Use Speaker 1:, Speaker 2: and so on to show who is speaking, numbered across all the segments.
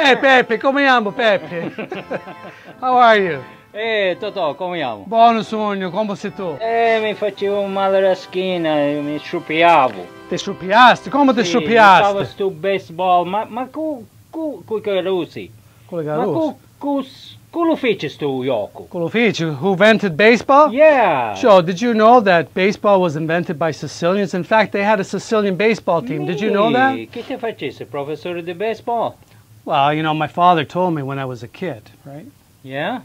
Speaker 1: Hey Peppe, come chiamo Peppe? How are you?
Speaker 2: Totò, come chiamo?
Speaker 1: Buono sogno, come sei tu?
Speaker 2: Mi facevo male la schiena, mi sciupiavo.
Speaker 1: Ti sciupiasti? Come ti
Speaker 2: Sì,
Speaker 1: sciupiasti?
Speaker 2: stavo sto baseball, ma cu che usi?
Speaker 1: Quello che
Speaker 2: Ma
Speaker 1: rusi.
Speaker 2: cu lo fece sto gioco?
Speaker 1: Quello fece? Who invented baseball?
Speaker 2: Yeah.
Speaker 1: Joe, did you know that baseball was invented by Sicilians? In fact, they had a Sicilian baseball team. Did you know that?
Speaker 2: Che te facesse, professore di baseball?
Speaker 1: Well, you know, my father told me when I was a kid, right?
Speaker 2: Yeah?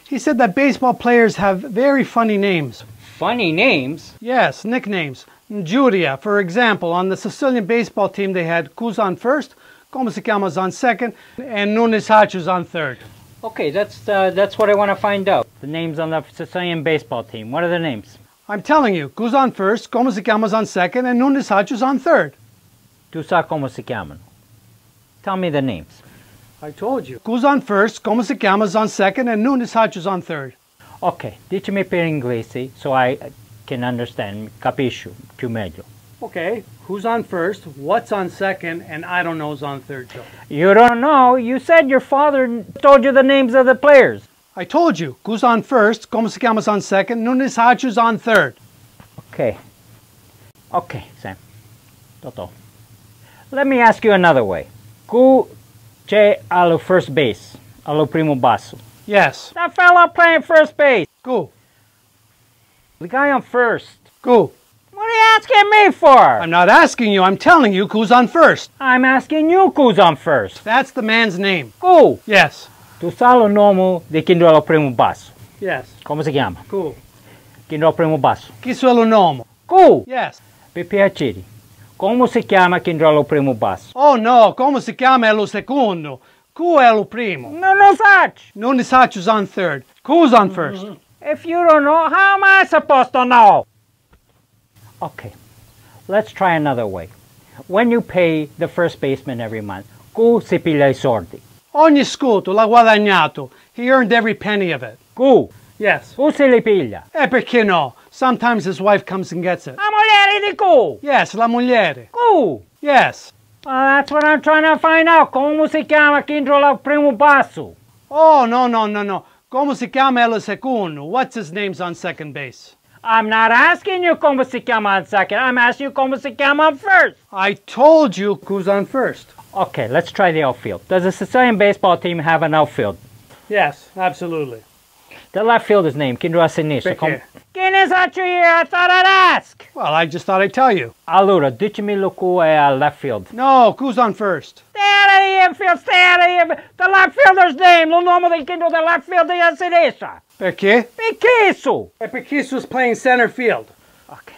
Speaker 1: He said that baseball players have very funny names.
Speaker 2: Funny names?
Speaker 1: Yes, nicknames. Giulia, for example, on the Sicilian baseball team they had Cus on first, Como se chiama's on second, and Nunes Hachus on third.
Speaker 2: Okay, that's what I want to find out. The names on the Sicilian baseball team. What are the names?
Speaker 1: I'm telling you, Cus on first, Como se chiama's on second, and Nunes Hachus on third.
Speaker 2: Tu sa come si chiamano? Tell me the names.
Speaker 1: I told you. Cus on first, Como se chiama's on second, and Nunes Hachus on third.
Speaker 2: Ok, dicimi per inglese so I can understand, capisco più meglio.
Speaker 1: Okay, who's on first, what's on second, and I don't know's on third, Joe.
Speaker 2: You don't know? You said your father told you the names of the players.
Speaker 1: I told you, Cus on first, Como se chiama's on second, Nunes Hachus on third.
Speaker 2: Okay, Sam. Toto. Let me ask you another way. Who c'è allo first base, allo primo basso?
Speaker 1: Yes.
Speaker 2: That fella playing first base.
Speaker 1: Go.
Speaker 2: The guy on first.
Speaker 1: Go.
Speaker 2: What are you asking me for?
Speaker 1: I'm not asking you, I'm telling you who's on first.
Speaker 2: I'm asking you who's on first.
Speaker 1: That's the man's name.
Speaker 2: Who?
Speaker 1: Yes.
Speaker 2: Tu sa lo nome di chi andrà al primo basso?
Speaker 1: Yes.
Speaker 2: Come si chiama?
Speaker 1: Cool.
Speaker 2: Chi andrà al primo basso?
Speaker 1: Chi suo lo nome?
Speaker 2: Who?
Speaker 1: Yes.
Speaker 2: Per piacere. Come si chiama chi andrà al primo basso?
Speaker 1: Oh no, come si chiama è lo secondo. Who è lo primo?
Speaker 2: Non lo so.
Speaker 1: Nunes Hachus on third. Who's on first?
Speaker 2: If you don't know, how am I supposed to know? Okay, let's try another way. When you pay the first baseman every month, who si piglia I soldi?
Speaker 1: Ogni scudo l'ha guadagnato. He earned every penny of it.
Speaker 2: Who?
Speaker 1: Yes.
Speaker 2: Who se li piglia?
Speaker 1: Perché no? Sometimes his wife comes and gets it.
Speaker 2: La moglie di who?
Speaker 1: Yes, la mogliere.
Speaker 2: Who?
Speaker 1: Yes.
Speaker 2: That's what I'm trying to find out. Come si chiama chi andrà al primo basso?
Speaker 1: Oh, no. Come si chiama el secondo? What's his name's on second base?
Speaker 2: I'm not asking you come si chiama on second. I'm asking you come si chiama on first.
Speaker 1: I told you who's on first.
Speaker 2: Okay, let's try the outfield. Does the Sicilian baseball team have an outfield?
Speaker 1: Yes, absolutely.
Speaker 2: The left field is named chi andrà a sinistra.
Speaker 1: Perché?
Speaker 2: Chi ne sa io? I thought I'd ask.
Speaker 1: Well, I just thought I'd tell you.
Speaker 2: Allora, dicimi who è al left field.
Speaker 1: No, who's on first?
Speaker 2: Stay out of the infield, stay out of the infield. The left fielder's name, lo nome del chi del left field è a sinistra.
Speaker 1: Perché?
Speaker 2: Perché so?
Speaker 1: Perché was playing center field.
Speaker 2: Okay.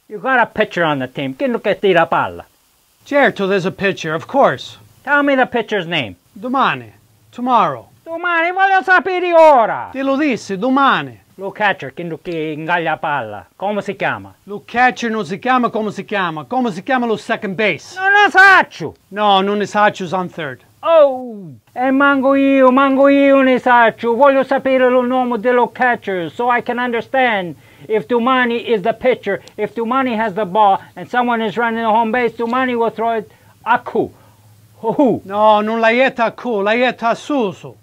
Speaker 2: You got a pitcher on the team. Chi che tira palla?
Speaker 1: Certo, there's a pitcher, of course.
Speaker 2: Tell me the pitcher's name.
Speaker 1: Domani. Tomorrow.
Speaker 2: Domani, voglio sapere ora.
Speaker 1: Te lo disse, domani.
Speaker 2: Lo catcher, chi ingaglia palla. Come si chiama?
Speaker 1: Lo catcher non si chiama come si chiama. Come si chiama lo second base?
Speaker 2: Non lo saccio.
Speaker 1: No, Nunes Hachus on third.
Speaker 2: Oh, e mango io ne saccio. Voglio sapere il nome dello catcher so I can understand if Domani is the pitcher. If Domani has the ball and someone is running the home base, Domani will throw it a Q. Who?
Speaker 1: No, non l'aietta a Q, l'aietta a Susu.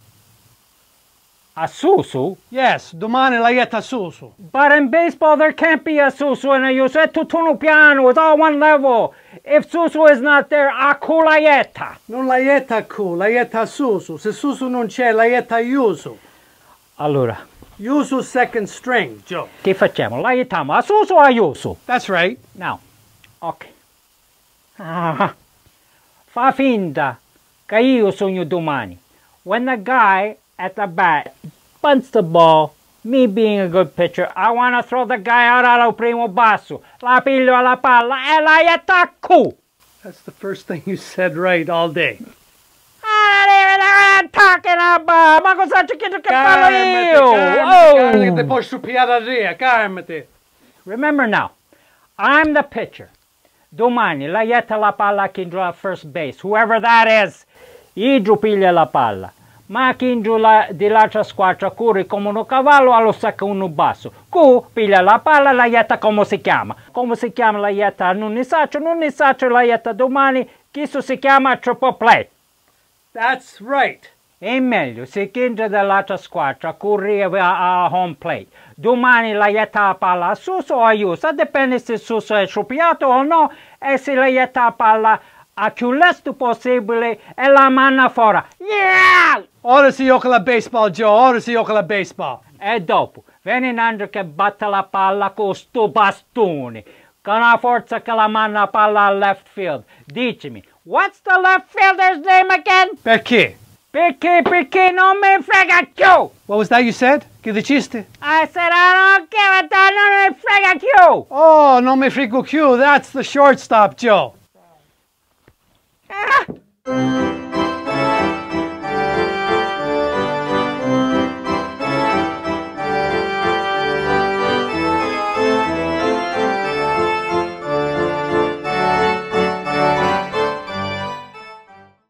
Speaker 2: A Susu?
Speaker 1: Yes, domani l'aietta a Susu.
Speaker 2: But in baseball there can't be a Susu and a Yusu. È tutto un piano, it's all one level. If Susu is not there, a Q l'aietta.
Speaker 1: Non l'aietta a Q, l'aietta a Susu. Se Susu non c'è, l'aietta a Yusu.
Speaker 2: Allora.
Speaker 1: Yusu second string, Joe.
Speaker 2: Che facciamo? L'aiettiamo a Susu o a Yusu?
Speaker 1: That's right.
Speaker 2: Now, okay. Fa finta che io sogno domani. When the guy at the bat bunts the ball, me being a good pitcher, I want to throw the guy out al primo basso. La piglio alla palla e la attacco.
Speaker 1: That's the first thing you said right all day.
Speaker 2: Talking about, ma cosa c'è che parlo io?
Speaker 1: Calmati, te puoi sciupiare a rea, calmati.
Speaker 2: Remember now, I'm the pitcher. Domani la la palla a chi andrà a first base, whoever that is, Idru piglia la palla. Ma chi andrà di l'altra squadra corre come un cavallo allo secondo basso. Cu piglia la palla, la come si chiama? Come si chiama la non ne saccio la domani, chi si chiama triple play.
Speaker 1: That's right.
Speaker 2: E meglio, se chi dell'altra squadra correva a home plate. Domani la jetta la palla a Suso o a Iusa, dipende se Suso è sciupiato o no, e se la jetta la palla a più lesto possibile e la manna fuori. Yeah!
Speaker 1: Ora si gioca la baseball, Joe, ora si gioca la baseball.
Speaker 2: E dopo, viene un altro che batte la palla con sto bastone, con la forza che la manna la palla al left field. Dicimi, what's the left fielder's name again?
Speaker 1: Perché?
Speaker 2: Perché non mi frega più!
Speaker 1: What was that you said? Che diciste?
Speaker 2: I said I don't give a damn, non mi frega più!
Speaker 1: Oh, non mi frigo più. That's the shortstop, Joe.
Speaker 2: Ah!